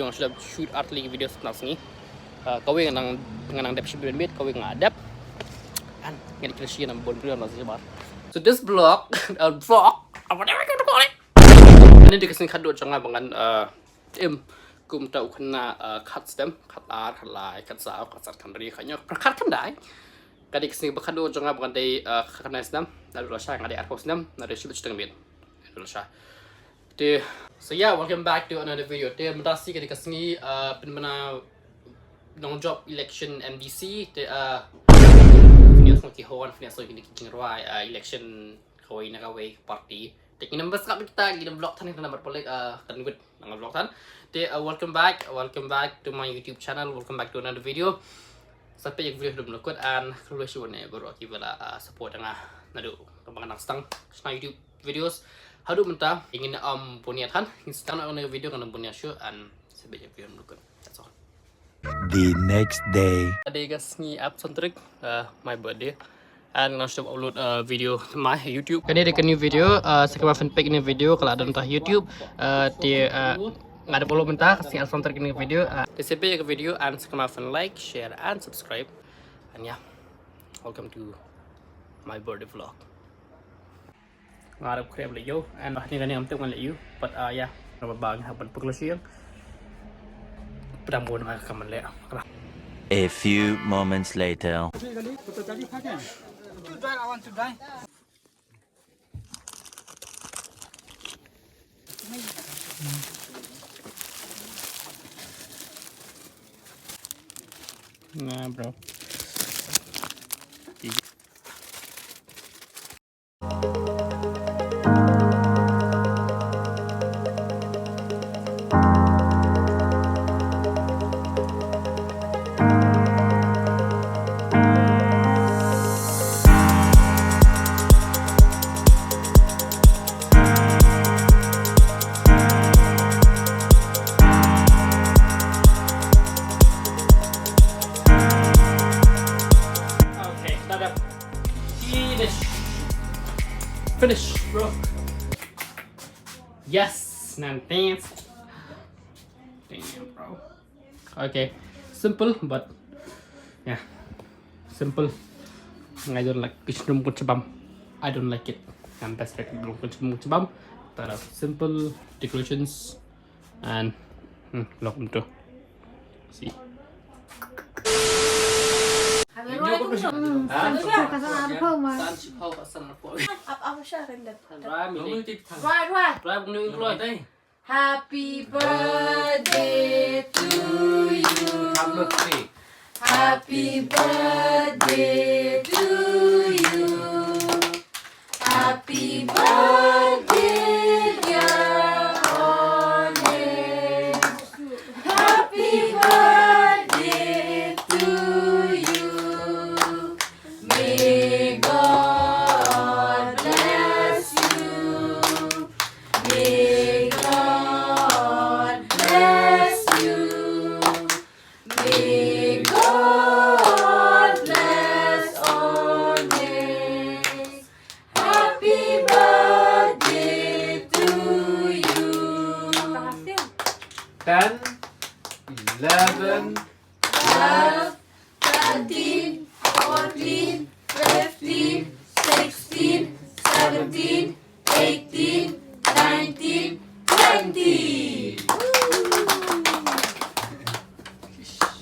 Yang sudah shoot artli video setelah sini. Kau yang dengan dep shiburan bit, kau yang adap. And yang dikasih nama bonbon masih bar. So this vlog, apa dia kita call it? Ini dikasih kado jangan bangan kum tahu kena cut stem, cut ar, cut lai, cut sao, cut sat kan dari kayaknya cut kan dah. Kadi kesini berkado jangan bangan dari kena stem, dari rasa yang ada arko stem, dari shibut setengah bit. Rasa. So yeah, welcome back to another video. Dia mendasi ketika sini benar-benar long job election MDC. Dia finish nak kihon, finish so ini kijing ruai election kawai nak kawai party. Tapi number sekarang kita gila vlog tan kita number boleh kan good nama vlog tan. Dia welcome back to my YouTube channel. Welcome back to another video. Sampai yang video belum nakut and kalau sih warna baru kita support dengan nado kembangan stang na YouTube videos. Harum mentah ingin punya kan instan nak video kan punya show and sebagai video nakut. That's all. The next day. Ada guys ni app centric my birthday and langsung upload video my YouTube. Kali ada new video sekarang fan pack ini video kalau ada entah YouTube dia ada follow mentah si centric ini video di sebagai video and sekarang fan like, share and subscribe and yeah, welcome to my birthday vlog. Ngarap krem le yo and ni kan am tengok le you but yeah nama bang haban peglusiang pedang bon akan le. A few moments later. Nah bro. Finish, bro. Yes, nanti. Damn, bro. Okay, simple but yeah, simple. I don't like kishnum kuchabam. I don't like it. I'm best at belum kuchabam. But simple decorations and lock into. See. Happy birthday to you. Happy birthday to you. Happy birthday, dear Oleg. Happy birthday to you. May God bless you. May God bless you. May God bless Oleg. Happy birthday to you. 10, 11, 12, 13, 14, 15, 16, 17,